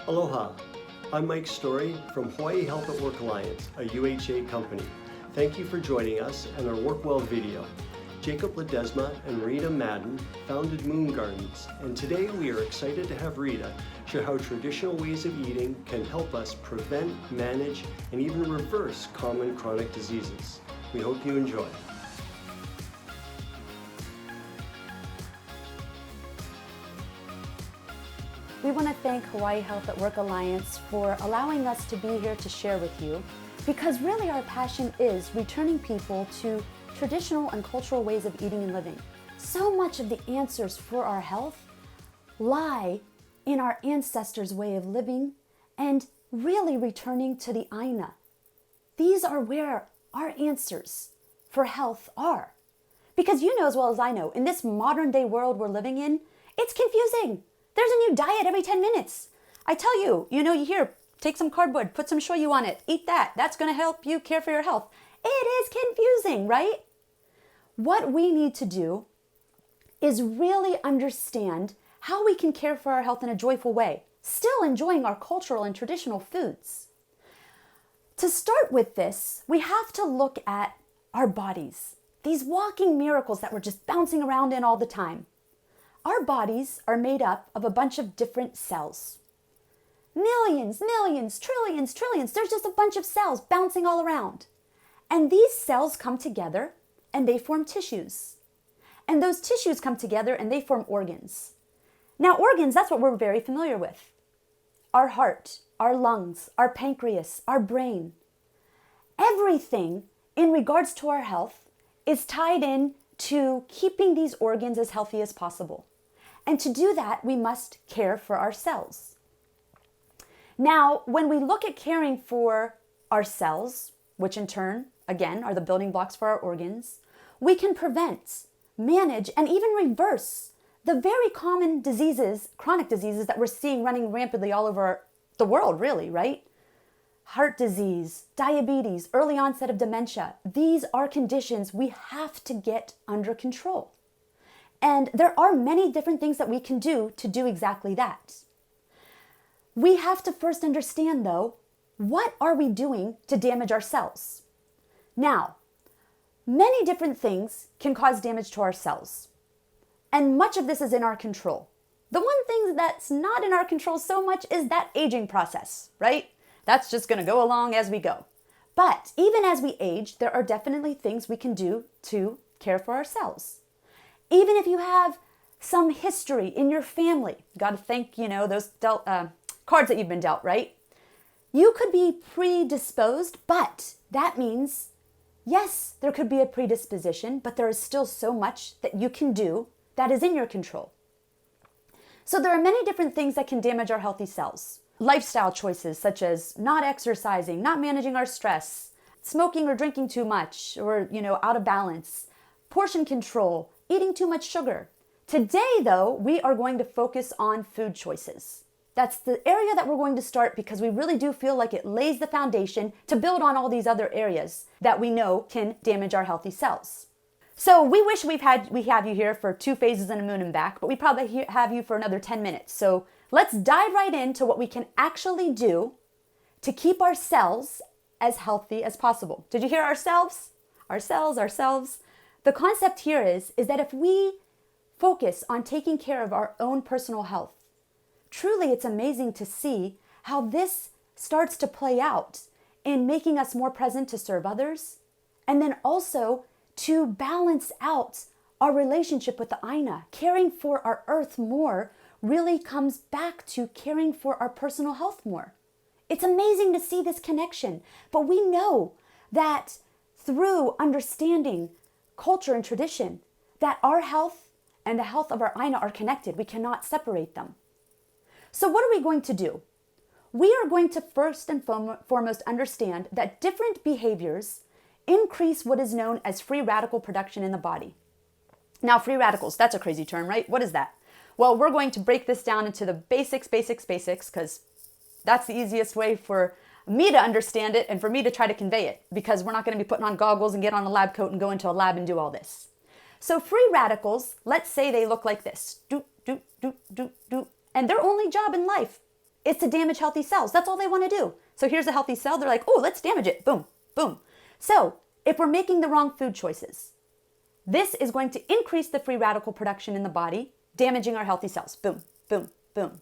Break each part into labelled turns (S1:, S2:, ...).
S1: Aloha, I'm Mike Story from Hawaii Health at Work Alliance, a UHA company. Thank you for joining us and our Work Well video. Jacob Ledesma and Rita Madden founded Moon Gardens, and today we are excited to have Rita share how traditional ways of eating can help us prevent, manage, and even reverse common chronic diseases. We hope you enjoy.
S2: We want to thank Hawaii Health at Work Alliance for allowing us to be here to share with you, because really our passion is returning people to traditional and cultural ways of eating and living. So much of the answers for our health lie in our ancestors' way of living and really returning to the Aina. These are where our answers for health are. Because you know as well as I know, in this modern day world we're living in, it's confusing. There's a new diet every 10 minutes. I tell you, you hear, take some cardboard, put some shoyu on it, eat that. That's going to help you care for your health. It is confusing, right? What we need to do is really understand how we can care for our health in a joyful way, still enjoying our cultural and traditional foods. To start with this, we have to look at our bodies, these walking miracles that we're just bouncing around in all the time. Our bodies are made up of a bunch of different cells. Millions, millions, trillions, trillions. There's just a bunch of cells bouncing all around. And these cells come together and they form tissues. And those tissues come together and they form organs. Now, organs, that's what we're very familiar with. Our heart, our lungs, our pancreas, our brain. Everything in regards to our health is tied in to keeping these organs as healthy as possible. And to do that, we must care for ourselves. Now, when we look at caring for our cells, which in turn, again, are the building blocks for our organs, we can prevent, manage, and even reverse the very common diseases, chronic diseases that we're seeing running rampantly all over the world, really, right? Heart disease, diabetes, early onset of dementia. These are conditions we have to get under control. And there are many different things that we can do to do exactly that. We have to first understand, though, what are we doing to damage our cells? Now, many different things can cause damage to our cells. And much of this is in our control. The one thing that's not in our control so much is that aging process, right? That's just going to go along as we go. But even as we age, there are definitely things we can do to care for ourselves. Even if you have some history in your family, you got to thank, those cards that you've been dealt, right? You could be predisposed, but that means, yes, there could be a predisposition, but there is still so much that you can do that is in your control. So there are many different things that can damage our healthy cells. Lifestyle choices such as not exercising, not managing our stress, smoking or drinking too much, or, out of balance, portion control, eating too much sugar. Today, though, we are going to focus on food choices. That's the area that we're going to start because we really do feel like it lays the foundation to build on all these other areas that we know can damage our healthy cells. So we wish we have you here for 2 phases and a moon and back, but we probably have you for another 10 minutes. So let's dive right into what we can actually do to keep our cells as healthy as possible. Did you hear ourselves? Ourselves. The concept here is that if we focus on taking care of our own personal health, truly it's amazing to see how this starts to play out in making us more present to serve others, and then also to balance out our relationship with the Aina. Caring for our earth more really comes back to caring for our personal health more. It's amazing to see this connection, but we know that through understanding culture and tradition, that our health and the health of our Aina are connected. We cannot separate them. So what are we going to do? We are going to first and foremost understand that different behaviors increase what is known as free radical production in the body. Now, free radicals, that's a crazy term, right? What is that? Well, we're going to break this down into the basics, because that's the easiest way for me to understand it and for me to try to convey it, because we're not going to be putting on goggles and get on a lab coat and go into a lab and do all this. So free radicals, let's say they look like this. And their only job in life is to damage healthy cells. That's all they want to do. So here's a healthy cell. They're like, oh, let's damage it. Boom, boom. So if we're making the wrong food choices, this is going to increase the free radical production in the body, damaging our healthy cells. Boom, boom, boom.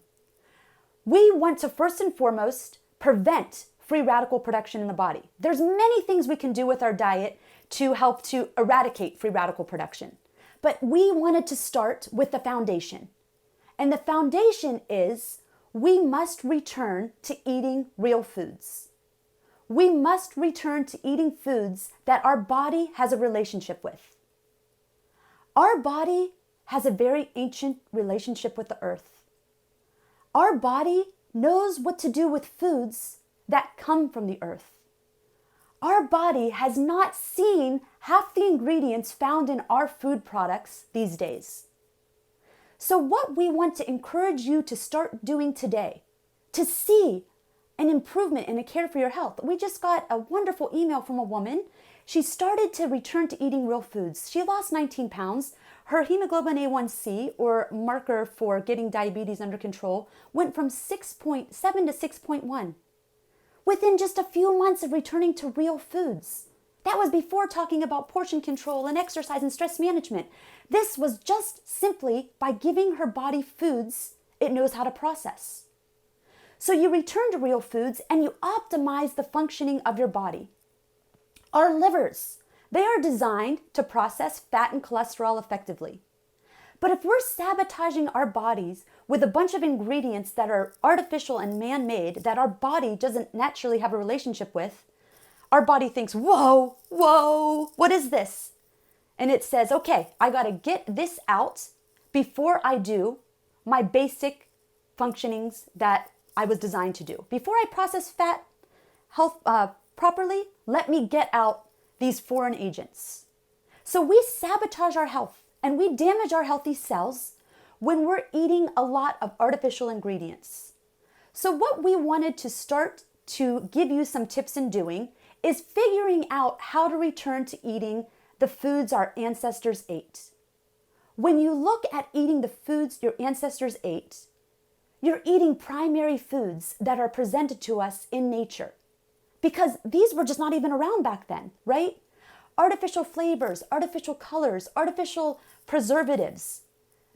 S2: We want to first and foremost prevent free radical production in the body. There's many things we can do with our diet to help to eradicate free radical production. But we wanted to start with the foundation. And the foundation is we must return to eating real foods. We must return to eating foods that our body has a relationship with. Our body has a very ancient relationship with the earth. Our body knows what to do with foods that come from the earth. Our body has not seen half the ingredients found in our food products these days. So what we want to encourage you to start doing today, to see an improvement and a care for your health. We just got a wonderful email from a woman. She started to return to eating real foods. She lost 19 pounds. Her hemoglobin A1C, or marker for getting diabetes under control, went from 6.7 to 6.1. Within just a few months of returning to real foods. That was before talking about portion control and exercise and stress management. This was just simply by giving her body foods it knows how to process. So you return to real foods and you optimize the functioning of your body. Our livers, they are designed to process fat and cholesterol effectively. But if we're sabotaging our bodies with a bunch of ingredients that are artificial and man-made that our body doesn't naturally have a relationship with, our body thinks, whoa, what is this? And it says, okay, I got to get this out before I do my basic functionings that I was designed to do. Before I process fat health properly, let me get out these foreign agents. So we sabotage our health and we damage our healthy cells when we're eating a lot of artificial ingredients. So what we wanted to start to give you some tips in doing is figuring out how to return to eating the foods our ancestors ate. When you look at eating the foods your ancestors ate, you're eating primary foods that are presented to us in nature. Because these were just not even around back then, right? Artificial flavors, artificial colors, artificial preservatives.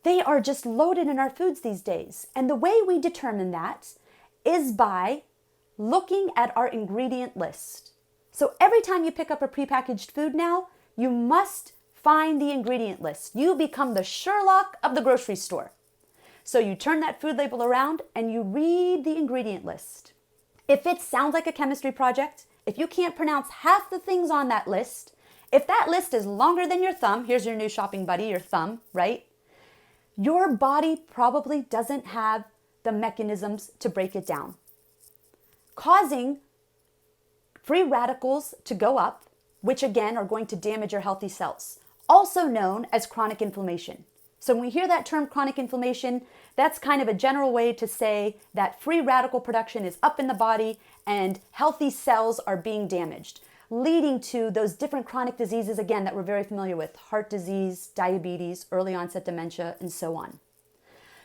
S2: They are just loaded in our foods these days. And the way we determine that is by looking at our ingredient list. So every time you pick up a prepackaged food now, you must find the ingredient list. You become the Sherlock of the grocery store. So you turn that food label around and you read the ingredient list. If it sounds like a chemistry project, if you can't pronounce half the things on that list, if that list is longer than your thumb, here's your new shopping buddy, your thumb, right? Your body probably doesn't have the mechanisms to break it down, causing free radicals to go up, which again are going to damage your healthy cells, also known as chronic inflammation. So when we hear that term chronic inflammation, that's kind of a general way to say that free radical production is up in the body and healthy cells are being damaged, leading to those different chronic diseases, again, that we're very familiar with: heart disease, diabetes, early onset dementia, and so on.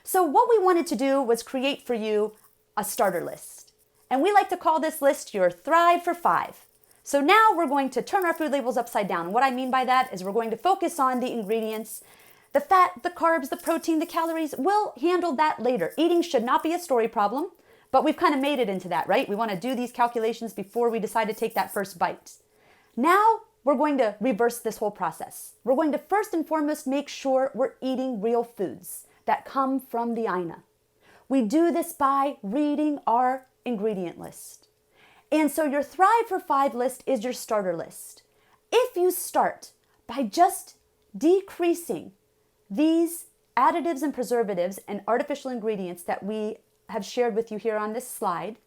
S2: So what we wanted to do was create for you a starter list. And we like to call this list your Thrive for 5. So now we're going to turn our food labels upside down. And what I mean by that is we're going to focus on the ingredients. The fat, the carbs, the protein, the calories, we'll handle that later. Eating should not be a story problem, but we've kind of made it into that, right? We want to do these calculations before we decide to take that first bite. Now we're going to reverse this whole process. We're going to first and foremost make sure we're eating real foods that come from the Aina. We do this by reading our ingredient list. And so your Thrive for 5 list is your starter list. If you start by just decreasing these additives and preservatives and artificial ingredients that we have shared with you here on this slide,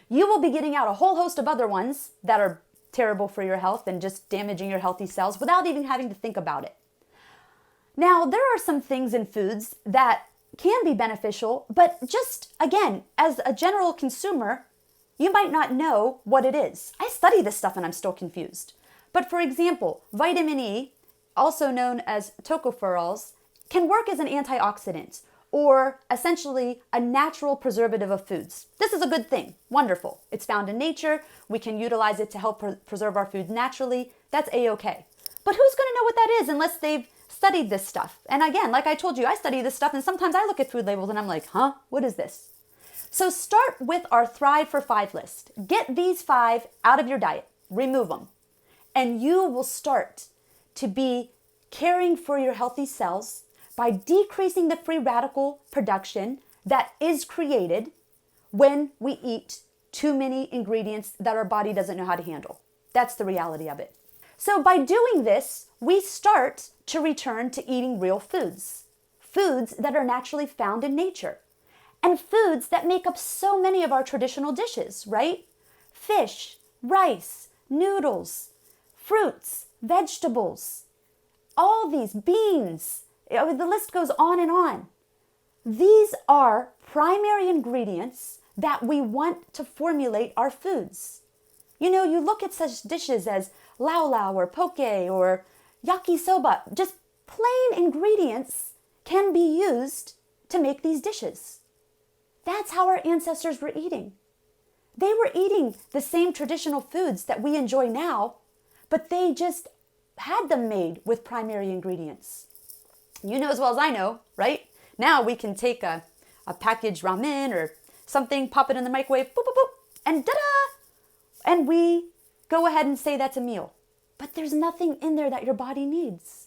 S2: you will be getting out a whole host of other ones that are terrible for your health and just damaging your healthy cells without even having to think about it. Now, there are some things in foods that can be beneficial, but just, again, as a general consumer, you might not know what it is. I study this stuff and I'm still confused. But for example, vitamin E, also known as tocopherols, can work as an antioxidant, or essentially a natural preservative of foods. This is a good thing. Wonderful. It's found in nature. We can utilize it to help preserve our food naturally. That's a-okay. But who's going to know what that is unless they've studied this stuff? And again, like I told you, I study this stuff, and sometimes I look at food labels and I'm like, huh, what is this? So start with our Thrive for 5 list. Get these 5 out of your diet. Remove them. And you will start to be caring for your healthy cells by decreasing the free radical production that is created when we eat too many ingredients that our body doesn't know how to handle. That's the reality of it. So by doing this, we start to return to eating real foods, foods that are naturally found in nature, and foods that make up so many of our traditional dishes, right? Fish, rice, noodles, fruits, vegetables, all these beans, the list goes on and on. These are primary ingredients that we want to formulate our foods. You know, you look at such dishes as lau lau or poke or yakisoba, just plain ingredients can be used to make these dishes. That's how our ancestors were eating. They were eating the same traditional foods that we enjoy now, but they just had them made with primary ingredients. You know as well as I know, right? Now we can take a packaged ramen or something, pop it in the microwave, boop, boop, boop, and da-da! And we go ahead and say that's a meal. But there's nothing in there that your body needs.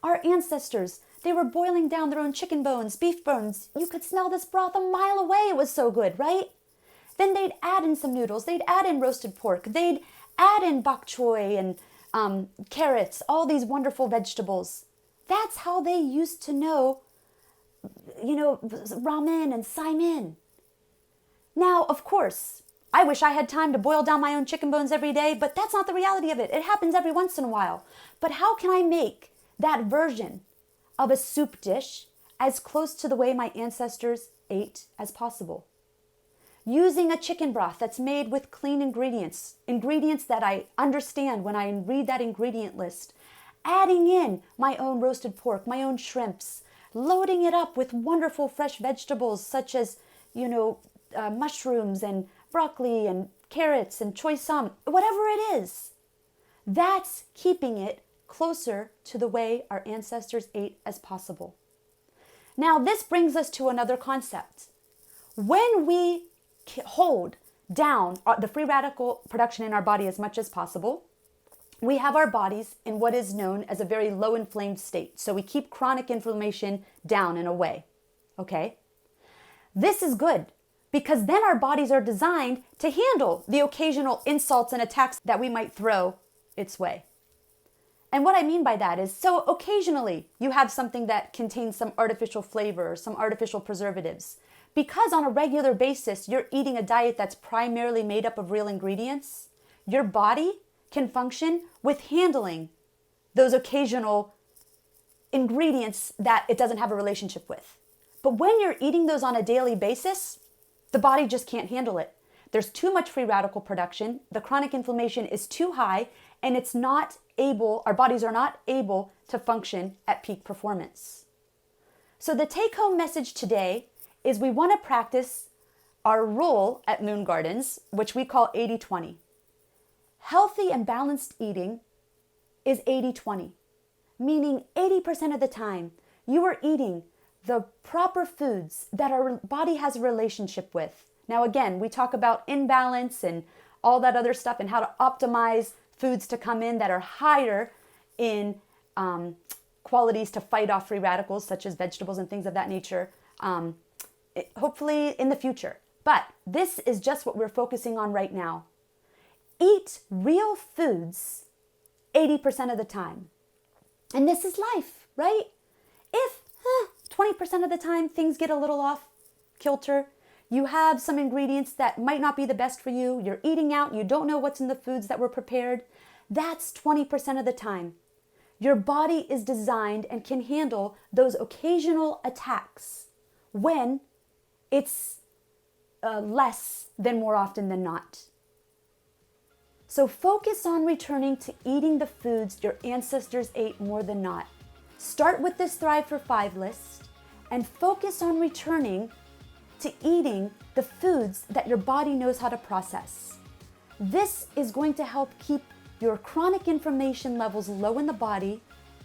S2: Our ancestors, they were boiling down their own chicken bones, beef bones. You could smell this broth a mile away. It was so good, right? Then they'd add in some noodles. They'd add in roasted pork. They'd add in bok choy and carrots, all these wonderful vegetables. That's how they used to know, ramen and saimin. Now, of course, I wish I had time to boil down my own chicken bones every day, but that's not the reality of it. It happens every once in a while. But how can I make that version of a soup dish as close to the way my ancestors ate as possible? Using a chicken broth that's made with clean ingredients that I understand when I read that ingredient list, adding in my own roasted pork, my own shrimps, loading it up with wonderful fresh vegetables such as, mushrooms and broccoli and carrots and choy sum, whatever it is. That's keeping it closer to the way our ancestors ate as possible. Now, this brings us to another concept. When we hold down the free radical production in our body as much as possible, we have our bodies in what is known as a very low inflamed state. So we keep chronic inflammation down in a way, okay? This is good because then our bodies are designed to handle the occasional insults and attacks that we might throw its way. And what I mean by that is, so occasionally you have something that contains some artificial flavor or some artificial preservatives. Because on a regular basis, you're eating a diet that's primarily made up of real ingredients, your body can function with handling those occasional ingredients that it doesn't have a relationship with. But when you're eating those on a daily basis, the body just can't handle it. There's too much free radical production, the chronic inflammation is too high, and our bodies are not able to function at peak performance. So the take-home message today is we want to practice our rule at Moon Gardens, which we call 80-20. Healthy and balanced eating is 80-20, meaning 80% of the time you are eating the proper foods that our body has a relationship with. Now again, we talk about imbalance and all that other stuff and how to optimize foods to come in that are higher in qualities to fight off free radicals, such as vegetables and things of that nature, hopefully in the future. But this is just what we're focusing on right now. Eat real foods 80% of the time. And this is life, right? If 20% of the time things get a little off kilter, you have some ingredients that might not be the best for you, you're eating out, you don't know what's in the foods that were prepared, that's 20% of the time. Your body is designed and can handle those occasional attacks when it's less than more often than not. So focus on returning to eating the foods your ancestors ate more than not. Start with this Thrive for 5 list and focus on returning to eating the foods that your body knows how to process. This is going to help keep your chronic inflammation levels low in the body,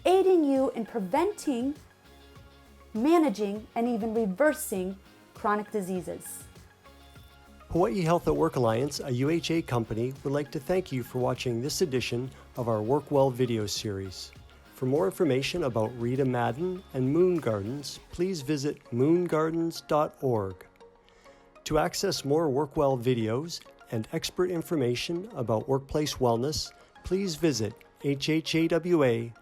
S2: aiding you in preventing, managing, and even reversing chronic diseases.
S1: Hawaii Health at Work Alliance, a UHA company, would like to thank you for watching this edition of our Work Well video series. For more information about Rita Madden and Moon Gardens, please visit moongardens.org. To access more Work Well videos and expert information about workplace wellness, please visit HHWA.com.